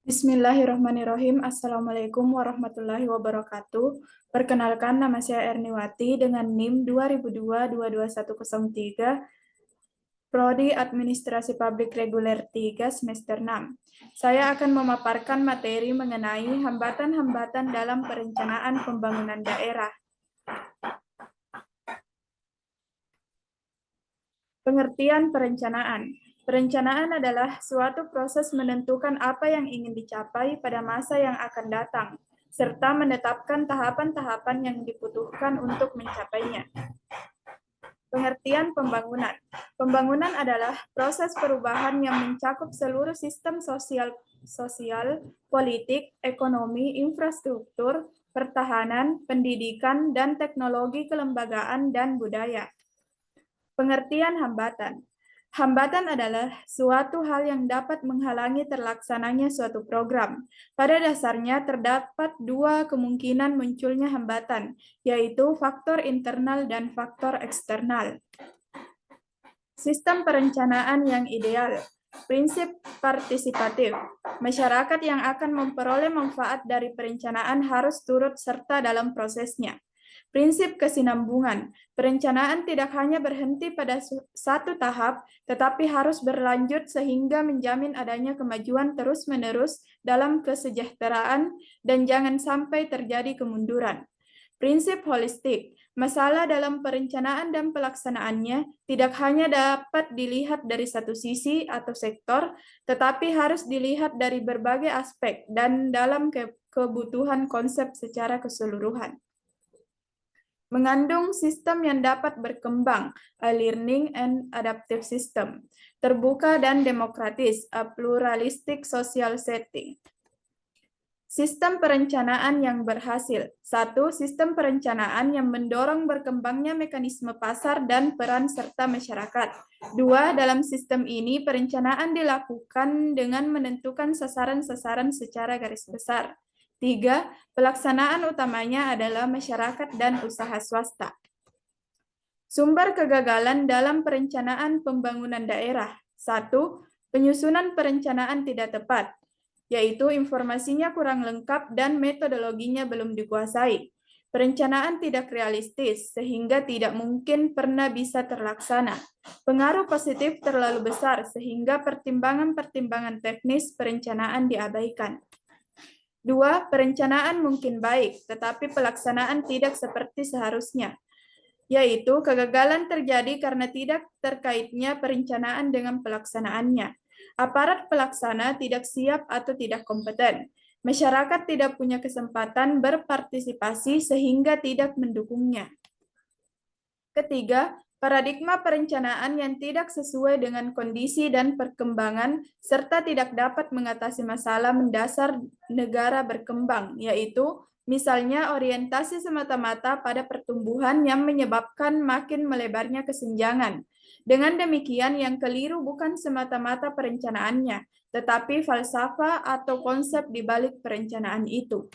Bismillahirrahmanirrahim. Assalamualaikum warahmatullahi wabarakatuh. Perkenalkan, nama saya Erniwati dengan NIM 2002-22103, Prodi Administrasi Publik Reguler 3 semester 6. Saya akan memaparkan materi mengenai hambatan-hambatan dalam perencanaan pembangunan daerah. Pengertian perencanaan. Perencanaan adalah suatu proses menentukan apa yang ingin dicapai pada masa yang akan datang, serta menetapkan tahapan-tahapan yang dibutuhkan untuk mencapainya. Pengertian pembangunan. Pembangunan adalah proses perubahan yang mencakup seluruh sistem sosial, politik, ekonomi, infrastruktur, pertahanan, pendidikan, dan teknologi kelembagaan dan budaya. Pengertian hambatan. Hambatan adalah suatu hal yang dapat menghalangi terlaksananya suatu program. Pada dasarnya terdapat dua kemungkinan munculnya hambatan, yaitu faktor internal dan faktor eksternal. Sistem perencanaan yang ideal. Prinsip partisipatif. Masyarakat yang akan memperoleh manfaat dari perencanaan harus turut serta dalam prosesnya. Prinsip kesinambungan. Perencanaan tidak hanya berhenti pada satu tahap, tetapi harus berlanjut sehingga menjamin adanya kemajuan terus-menerus dalam kesejahteraan dan jangan sampai terjadi kemunduran. Prinsip holistik. Masalah dalam perencanaan dan pelaksanaannya tidak hanya dapat dilihat dari satu sisi atau sektor, tetapi harus dilihat dari berbagai aspek dan dalam kebutuhan konsep secara keseluruhan. Mengandung sistem yang dapat berkembang, a learning and adaptive system. Terbuka dan demokratis, a pluralistic social setting. Sistem perencanaan yang berhasil. 1. Sistem perencanaan yang mendorong berkembangnya mekanisme pasar dan peran serta masyarakat. 2. Dalam sistem ini, perencanaan dilakukan dengan menentukan sasaran-sasaran secara garis besar. 3. Pelaksanaan utamanya adalah masyarakat dan usaha swasta. Sumber kegagalan dalam perencanaan pembangunan daerah. 1. Penyusunan perencanaan tidak tepat, yaitu informasinya kurang lengkap dan metodologinya belum dikuasai. Perencanaan tidak realistis, sehingga tidak mungkin pernah bisa terlaksana. Pengaruh positif terlalu besar, sehingga pertimbangan-pertimbangan teknis perencanaan diabaikan. 2. Perencanaan mungkin baik, tetapi pelaksanaan tidak seperti seharusnya, yaitu kegagalan terjadi karena tidak terkaitnya perencanaan dengan pelaksanaannya. Aparat pelaksana tidak siap atau tidak kompeten. Masyarakat tidak punya kesempatan berpartisipasi sehingga tidak mendukungnya. Ketiga, paradigma perencanaan yang tidak sesuai dengan kondisi dan perkembangan serta tidak dapat mengatasi masalah mendasar negara berkembang, yaitu misalnya orientasi semata-mata pada pertumbuhan yang menyebabkan makin melebarnya kesenjangan. Dengan demikian, yang keliru bukan semata-mata perencanaannya, tetapi falsafah atau konsep di balik perencanaan itu.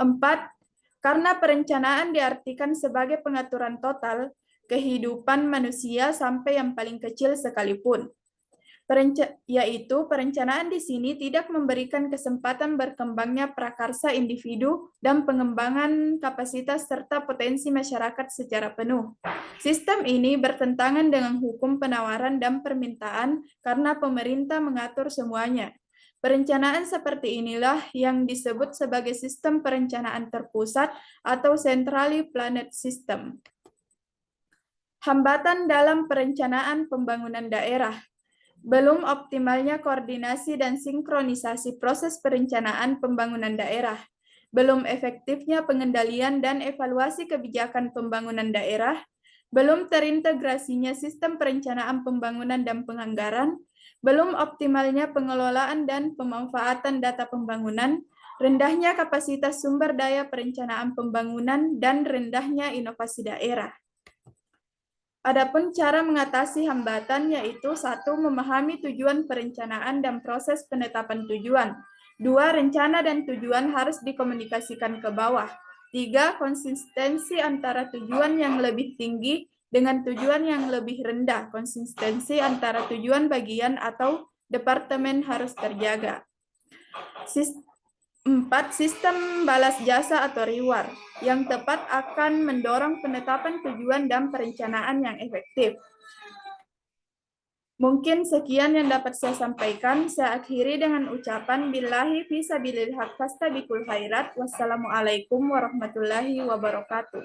4. Karena perencanaan diartikan sebagai pengaturan total kehidupan manusia sampai yang paling kecil sekalipun. Yaitu perencanaan di sini tidak memberikan kesempatan berkembangnya prakarsa individu dan pengembangan kapasitas serta potensi masyarakat secara penuh. Sistem ini bertentangan dengan hukum penawaran dan permintaan karena pemerintah mengatur semuanya. Perencanaan seperti inilah yang disebut sebagai sistem perencanaan terpusat atau centrally planned system. Hambatan dalam perencanaan pembangunan daerah. Belum optimalnya koordinasi dan sinkronisasi proses perencanaan pembangunan daerah. Belum efektifnya pengendalian dan evaluasi kebijakan pembangunan daerah. Belum terintegrasinya sistem perencanaan pembangunan dan penganggaran. Belum optimalnya pengelolaan dan pemanfaatan data pembangunan. Rendahnya kapasitas sumber daya perencanaan pembangunan dan rendahnya inovasi daerah. Adapun cara mengatasi hambatan yaitu 1. Memahami tujuan perencanaan dan proses penetapan tujuan. 2. Rencana dan tujuan harus dikomunikasikan ke bawah. 3. Konsistensi antara tujuan yang lebih tinggi dengan tujuan yang lebih rendah. Konsistensi antara tujuan bagian atau departemen harus terjaga. Empat, sistem balas jasa atau reward yang tepat akan mendorong penetapan tujuan dan perencanaan yang efektif. Mungkin sekian yang dapat saya sampaikan. Saya akhiri dengan ucapan billahi fisabilillah fastabikul khairat. Wassalamualaikum warahmatullahi wabarakatuh.